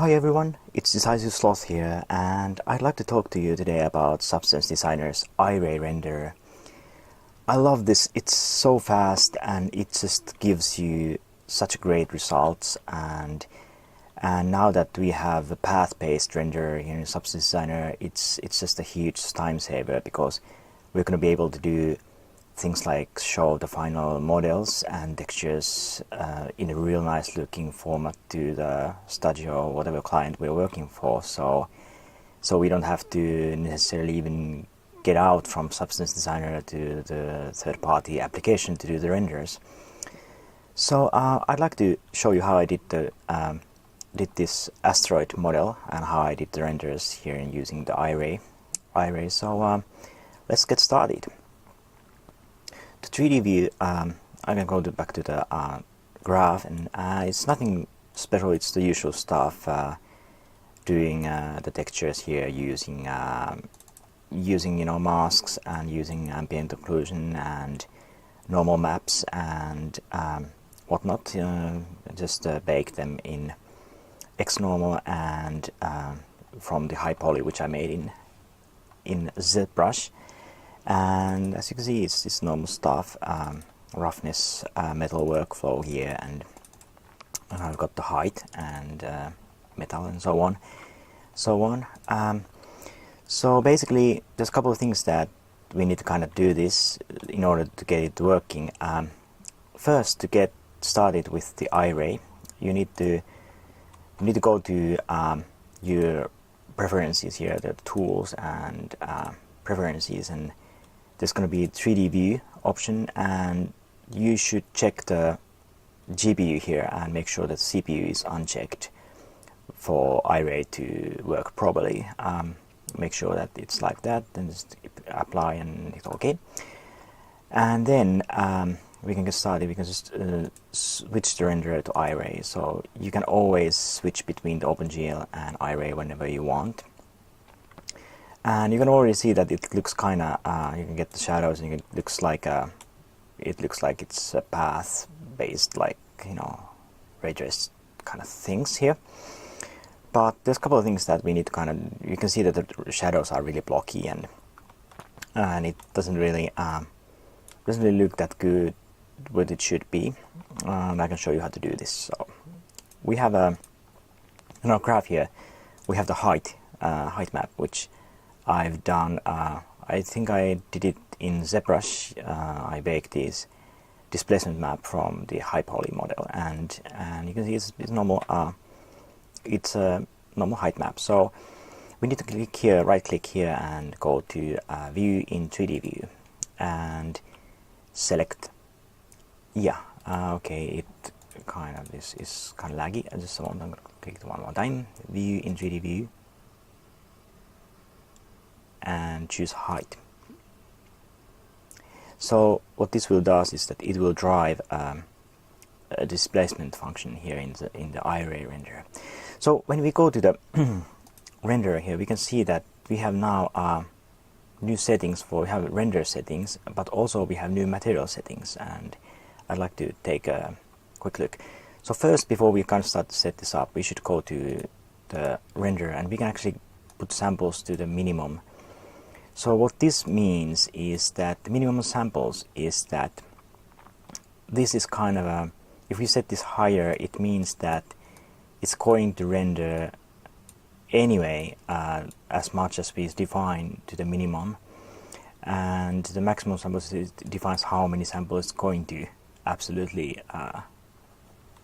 Hi everyone, it's Decisive Sloth here, and I'd like to talk to you today about Substance Designer's Iray render. I love this, it's so fast and it just gives you such great results, and now that we have a path-based render here in Substance Designer, it's just a huge time saver because we're going to be able to do things like show the final models and textures in a real nice looking format to the studio or whatever client we're working for, so we don't have to necessarily even get out from Substance Designer to the third-party application to do the renders. So I'd like to show you how I did this Asteroid model and how I did the renders here in using the Iray. So let's get started. The 3D view, I'm going to go back to the graph, and it's nothing special, it's the usual stuff, doing the textures here using masks and using ambient occlusion and normal maps and whatnot, just bake them in X-normal and from the high poly which I made in ZBrush. And as you can see, it's normal stuff, roughness, metal workflow here, and I've got the height and metal and so on. So basically, there's a couple of things that we need to kind of do this in order to get it working. First, to get started with the Iray, you need to go to your preferences here, the tools and preferences, and there's going to be a 3D view option, and you should check the GPU here and make sure that CPU is unchecked for Iray to work properly. Make sure that it's like that, then just apply and hit OK. And then we can get started. We can just switch the renderer to Iray. So you can always switch between the OpenGL and Iray whenever you want. And you can already see that it looks kind of, you can get the shadows, and it looks like it's a path-based, like, ray trace kind of things here. But there's a couple of things that we need to kind of, you can see that the shadows are really blocky, and it doesn't really look that good what it should be. And I can show you how to do this. So we have in our graph here, we have the height map, which I've done, I think I did it in ZBrush. I baked this displacement map from the high poly model, and you can see it's normal. It's a normal height map. So we need to click here, right click here, and go to View in 3D View, and select. Okay. It kind of this is kind of laggy. I just want to click it one more time. View in 3D View, and choose height. So what this will do is that it will drive a displacement function here in the Iray renderer. So when we go to the renderer here, we can see that we have now new settings we have render settings, but also we have new material settings, and I'd like to take a quick look. So first, before we kind of start to set this up, we should go to the renderer, and we can actually put samples to the minimum. So what this means is that the minimum samples is that this is kind of a, if we set this higher, it means that it's going to render anyway as much as we define to the minimum, and the maximum samples defines how many samples it's going to absolutely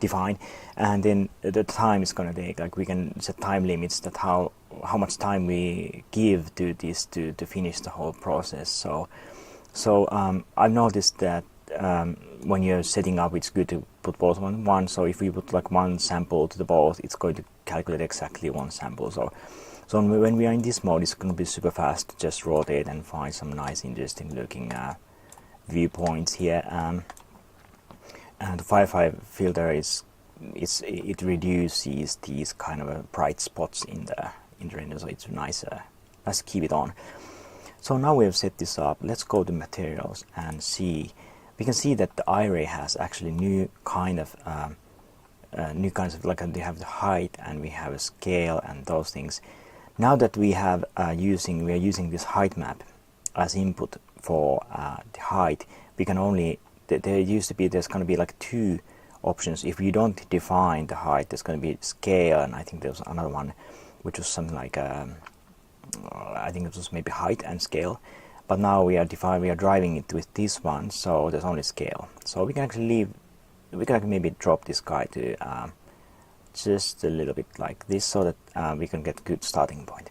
define, and then the time is going to take, like we can set time limits that how much time we give to this to finish the whole process. So I've noticed that when you're setting up, it's good to put both on one. So if we put like one sample to the both, it's going to calculate exactly one sample. So when we are in this mode, it's going to be super fast to just rotate and find some nice, interesting looking viewpoints here. And the Firefly filter it reduces these kind of bright spots in the render, so it's nice. Let's keep it on. So now we have set this up. Let's go to materials and see. We can see that the Iray has actually new kind of new kinds of, like we have the height and we have a scale and those things. Now that we are using this height map as input for the height, we can only, there's going to be like two options. If you don't define the height, there's going to be scale, and I think there's another one which was something like I think it was maybe height and scale. But now we are driving it with this one, so there's only scale. So we can actually maybe drop this guy to just a little bit like this, so that we can get a good starting point.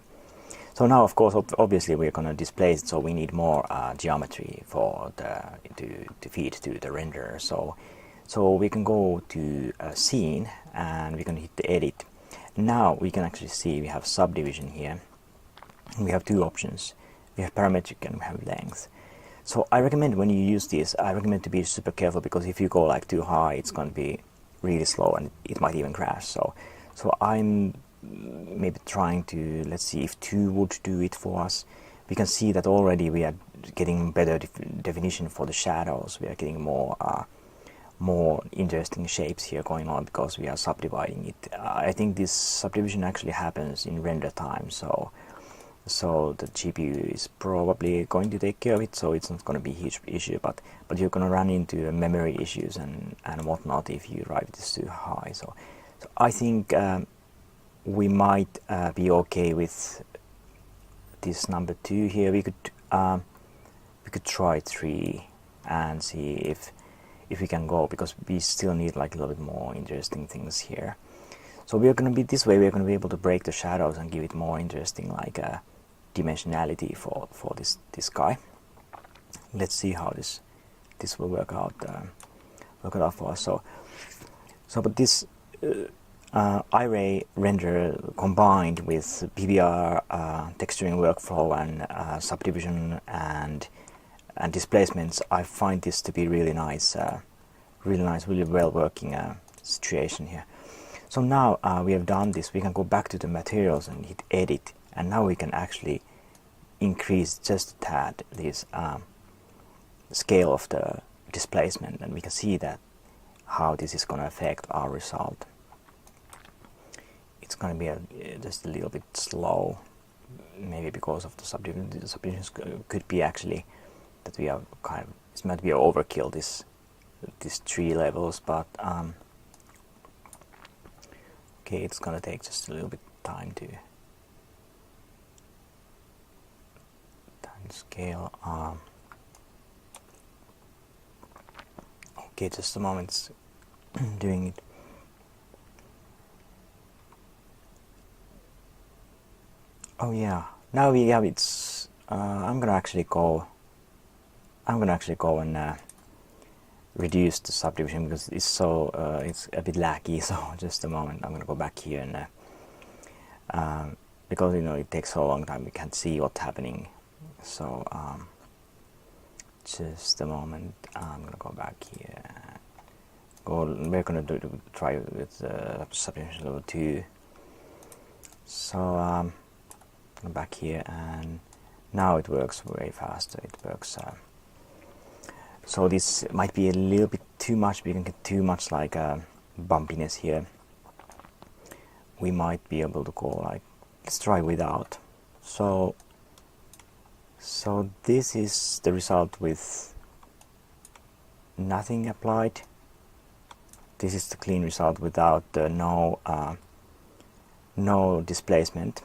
So now, of course, obviously we're going to displace it, so we need more geometry for to feed to the renderer. So we can go to scene and we can hit the edit. Now we can actually see we have subdivision here. We have two options. We have parametric and we have length. So I recommend, when you use this, I recommend to be super careful, because if you go like too high, it's going to be really slow and it might even crash. So I'm maybe trying to, let's see if 2 would do it for us. We can see that already we are getting better definition for the shadows. We are getting more interesting shapes here going on, because we are subdividing it. I think this subdivision actually happens in render time, so the GPU is probably going to take care of it, so it's not going to be a huge issue, but you're going to run into memory issues and whatnot if you drive this too high. So I think we might be okay with this number 2 here. We could try 3 and see if we can go, because we still need like a little bit more interesting things here. So we are going to be this way. We are going to be able to break the shadows and give it more interesting like dimensionality for this guy. Let's see how this will work out for us. But this Iray render combined with PBR texturing workflow and subdivision and displacements, I find this to be really nice, really well working situation here. So now we have done this, we can go back to the materials and hit edit, and now we can actually increase just a tad this scale of the displacement, and we can see that how this is going to affect our result. It's going to be just a little bit slow, maybe because of the subdivision. The subdivisions could be actually that we are kind of, it might be overkill these 3 levels, but okay, it's gonna take just a little bit time to scale. Okay, just a moment, it's doing it. Oh yeah, now we have it's. I'm gonna actually go and reduce the subdivision, because it's so it's a bit laggy. So just a moment, I'm gonna go back here and because it takes so long time, we can't see what's happening. So just a moment, I'm gonna go back here. We're gonna try with subdivision level 2. So I'm back here, and now it works way faster. It works. So this might be a little bit too much. We can get too much like bumpiness here. We might be able to go like, let's try without. So this is the result with nothing applied. This is the clean result without no displacement.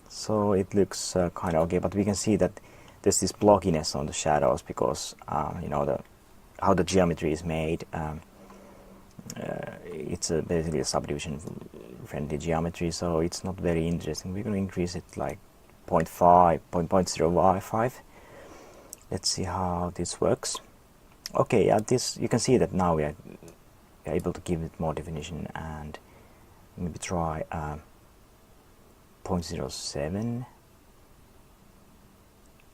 So it looks kind of okay, but we can see that there's this blockiness on the shadows, because how the geometry is made. It's basically a subdivision friendly geometry, so it's not very interesting. We're going to increase it like 0.05. Let's see how this works. Okay, this you can see that now we are able to give it more definition, and maybe try 0.07.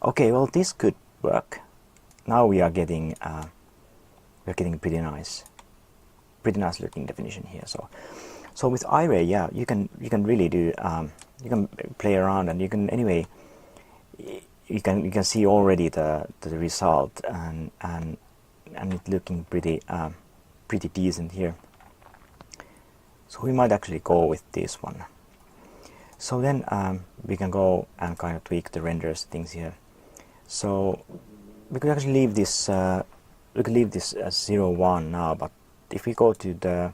Okay, well, this could work. Now we are getting pretty nice looking definition here. So with Iray, yeah, you can really do you can play around, and you can anyway you can see already the result, and it looking pretty decent here. So we might actually go with this one. So then we can go and kind of tweak the renders things here. So we could actually leave this as 0, 1 now, but if we go to the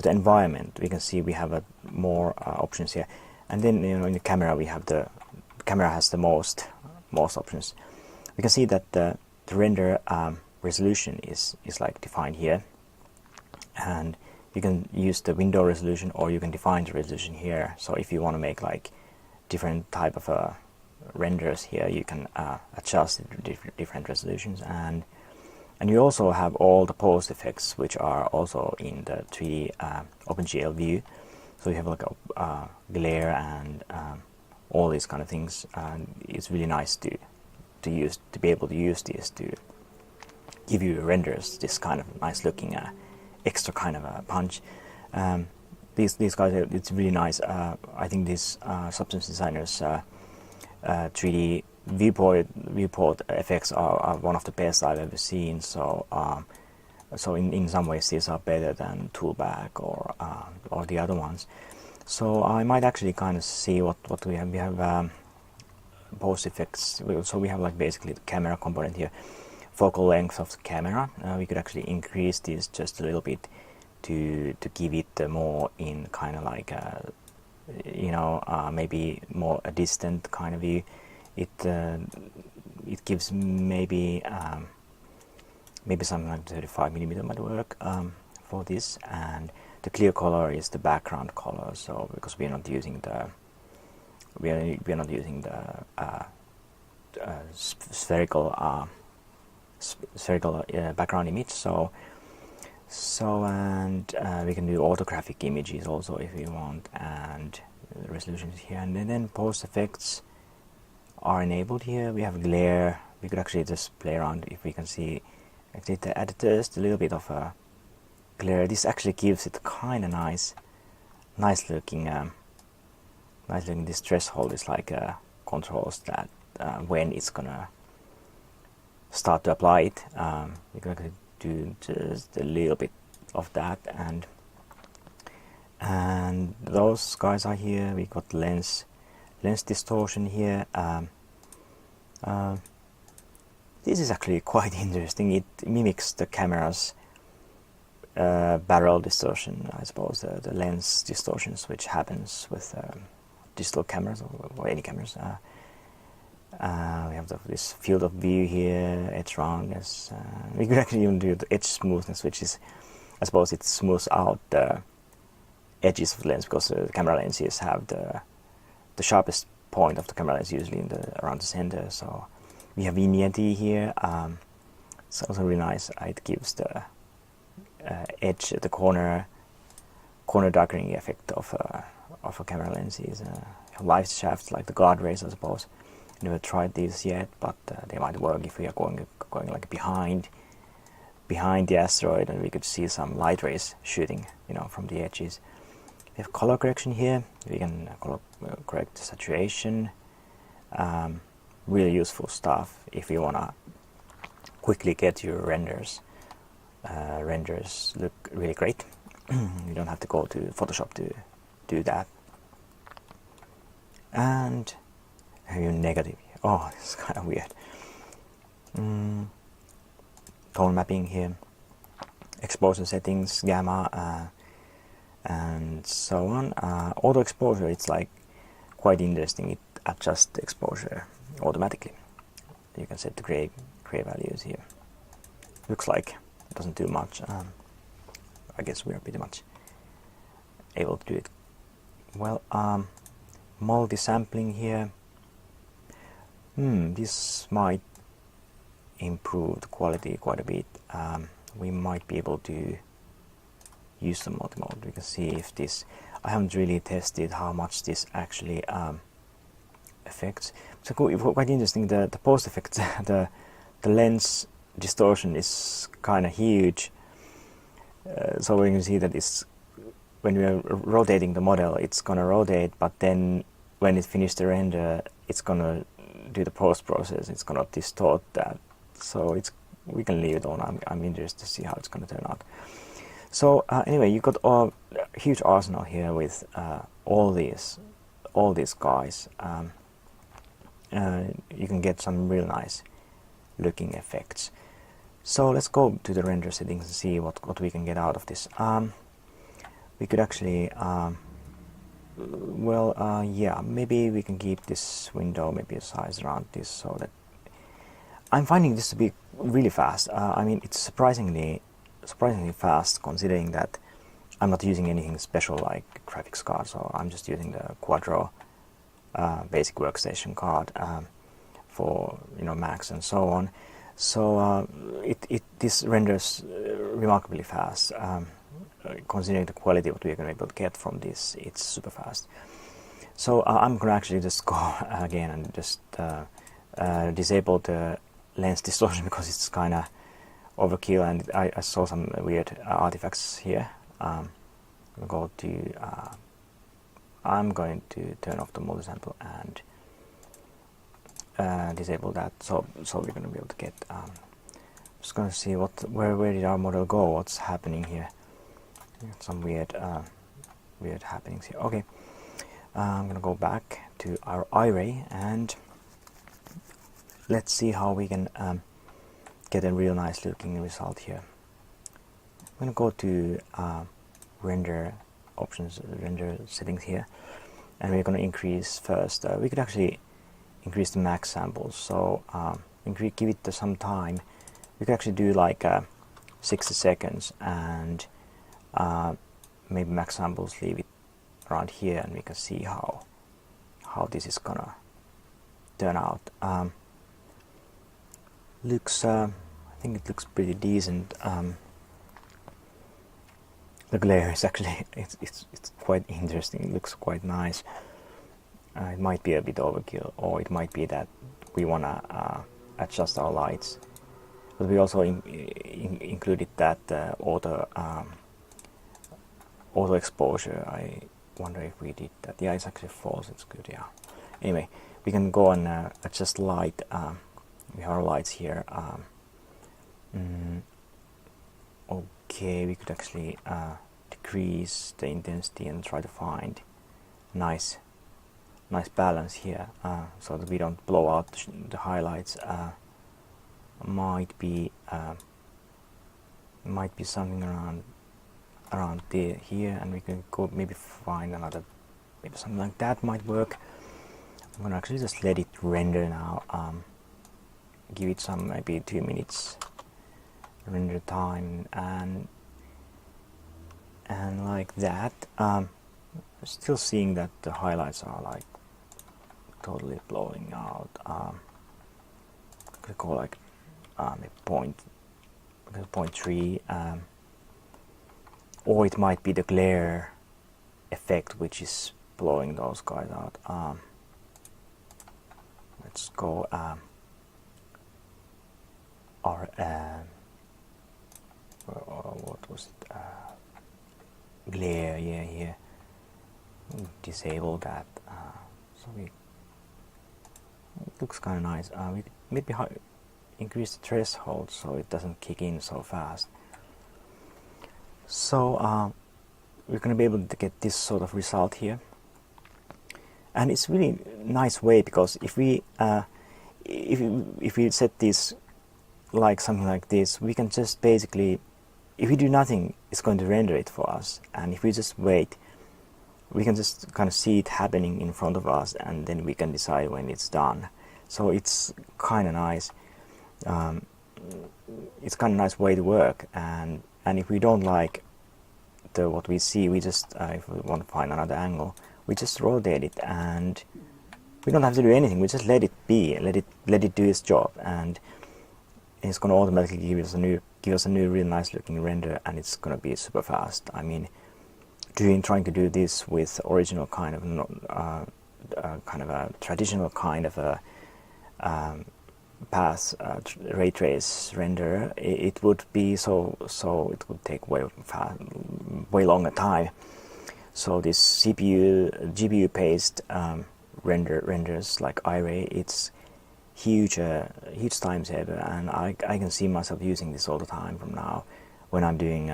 environment, we can see we have more options here. And then in the camera we have the camera has the most options. We can see that the render resolution is like defined here, and you can use the window resolution, or you can define the resolution here. So if you want to make like different type of renders here, you can adjust different resolutions, and you also have all the post effects, which are also in the 3D OpenGL view. So you have like a glare and all these kind of things, and it's really nice to be able to use this to give you renders this kind of nice looking extra kind of a punch. These guys, it's really nice. I think this Substance Designer's 3D viewport effects are one of the best I've ever seen. So so in some ways these are better than Toolbag or the other ones. So I might actually kind of see what we have. We have post effects. So we have like basically the camera component here, focal length of the camera. We could actually increase this just a little bit to give it more in kind of like maybe more a distant kind of view. It gives maybe something like 35mm might work for this, and the clear color is the background color. So because we are not using the spherical background image. So we can do orthographic images also if we want, and the resolution is here, and then post effects are enabled here. We have glare. We could actually just play around if we can see actually the editors, a little bit of a glare. This actually gives it kind of nice looking. This threshold is like controls that when it's gonna start to apply it. We can actually do just a little bit of that, and those guys are here. We got lens distortion here. This is actually quite interesting. It mimics the camera's barrel distortion, I suppose, the lens distortions which happens with digital cameras or any cameras. We have this field of view here, edge roundness. We could actually even do the edge smoothness, which is, I suppose, it smooths out the edges of the lens, because the camera lenses have the sharpest point of the camera lens usually around the center. So we have vignette here. It's also really nice. It gives the edge at the corner darkening effect of a camera lenses. Light shafts like the guard rays, I suppose. Never tried these yet, but they might work if we are going like behind the asteroid, and we could see some light rays shooting, from the edges. We have color correction here. We can correct the saturation. Really useful stuff if you wanna quickly get your renders look really great. You don't have to go to Photoshop to do that. And have your negative. Oh, this is kind of weird. Tone mapping here, exposure settings, gamma, and so on. Auto exposure, it's like quite interesting. It adjusts the exposure automatically. You can set the gray values here. Looks like it doesn't do much. I guess we are pretty much able to do it well. Multi-sampling here. This might improve the quality quite a bit. We might be able to use the multi-mode. We can see if this. I haven't really tested how much this actually affects. So quite interesting. The post effect, the lens distortion is kind of huge. So we can see that when we are rotating the model, it's gonna rotate, but then when it finishes the render, it's gonna do the post process. It's gonna distort that. So we can leave it on. I'm interested to see how it's gonna turn out. So anyway, you got a huge arsenal here with all these guys. You can get some real nice looking effects. So let's go to the render settings and see what we can get out of this. We could actually, yeah, maybe we can keep this window maybe a size around this, so that I'm finding this to be really fast. I mean, it's surprisingly fast, considering that I'm not using anything special like graphics card, so I'm just using the Quadro basic workstation card for Macs and so on. So this renders remarkably fast. Considering the quality what we're going to be able to get from this, it's super fast. So I'm going to actually just go again and just disable the lens distortion, because it's kind of overkill, and I saw some weird artifacts here. I'm going to turn off the multi-sample and disable that, so we're going to be able to get just going to see where did our model go, what's happening here. Some weird happenings here. Okay, I'm going to go back to our Iray and let's see how we can get a real nice looking result here. I'm going to go to render options, render settings here, and we're going to increase first. We could actually increase the max samples, so give it some time. We could actually do like 60 seconds and maybe max samples, leave it around here, and we can see how this is gonna turn out. I think it looks pretty decent. The glare is actually it's quite interesting. It looks quite nice. It might be a bit overkill, or it might be that we wanna adjust our lights. But we also included that auto exposure. I wonder if we did that. Yeah, it's actually false. It's good. Yeah. Anyway, we can go and adjust light. We have our lights here. Okay, we could actually decrease the intensity and try to find nice balance here, so that we don't blow out the highlights. Might be something around here, and we can go maybe find another, maybe something like that might work. I'm gonna actually just let it render now. Give it some maybe 2 minutes render time, and like that. Still seeing that the highlights are like totally blowing out. Could go like maybe 0.3, or it might be the glare effect which is blowing those guys out. Let's go what was it? Glare, yeah, here. Disable that. So it looks kind of nice. We could maybe increase the threshold so it doesn't kick in so fast. So we're going to be able to get this sort of result here, and it's really nice way, because if we set this like something like this, we can just basically, if we do nothing, it's going to render it for us, and if we just wait, we can just kind of see it happening in front of us, and then we can decide when it's done. So it's kind of nice. It's kind of nice way to work, and if we don't like what we see, we just if we want to find another angle, we just rotate it, and we don't have to do anything. We just let it be, let it do its job, and it's going to automatically give us a new real nice looking render, and it's going to be super fast. I mean, trying to do this with original kind of a traditional kind of a path ray trace render, it would be so it would take way longer time. So this GPU based renders like Iray, it's huge time saver, and I can see myself using this all the time from now when I'm doing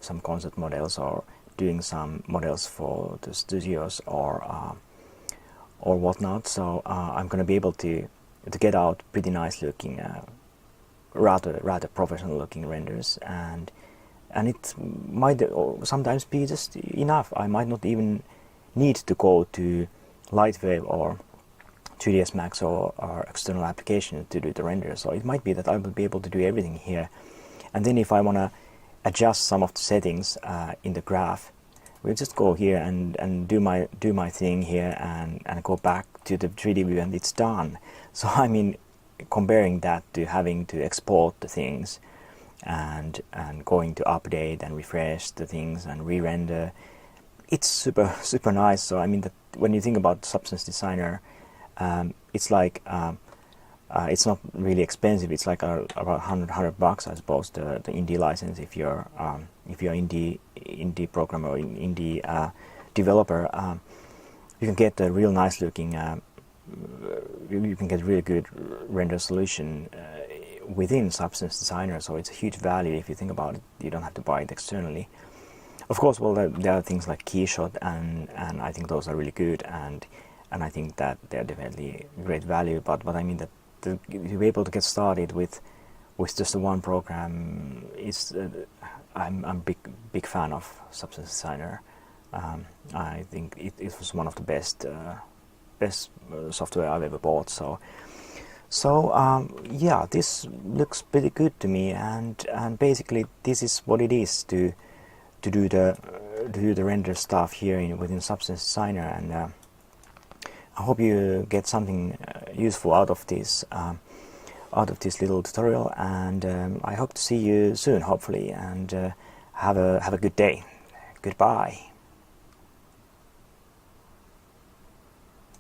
some concept models or doing some models for the studios or whatnot. So I'm going to be able to get out pretty nice looking, rather professional looking renders, and it might sometimes be just enough. I might not even need to go to Lightwave or 3ds Max or external application to do the render. So it might be that I will be able to do everything here, and then if I want to adjust some of the settings in the graph, we'll just go here and do my thing here and go back to the 3D view, and it's done. So I mean, comparing that to having to export the things and going to update and refresh the things and re-render, it's super nice. So I mean, that when you think about Substance Designer, it's like it's not really expensive. It's like about $100, I suppose, the indie license if you're indie programmer or indie developer. You can get a real nice looking. You can get really good render solution within Substance Designer. So it's a huge value if you think about it. You don't have to buy it externally. Of course, well, there are things like Keyshot, and I think those are really good, and I think that they're definitely great value. But I mean that to be able to get started with just the one program is I'm big fan of Substance Designer. I think it was one of the best software I've ever bought. So yeah, this looks pretty good to me, and basically this is what it is to do the render stuff here within Substance Designer, and I hope you get something useful out of this little tutorial, and I hope to see you soon, hopefully, and have a good day. Goodbye.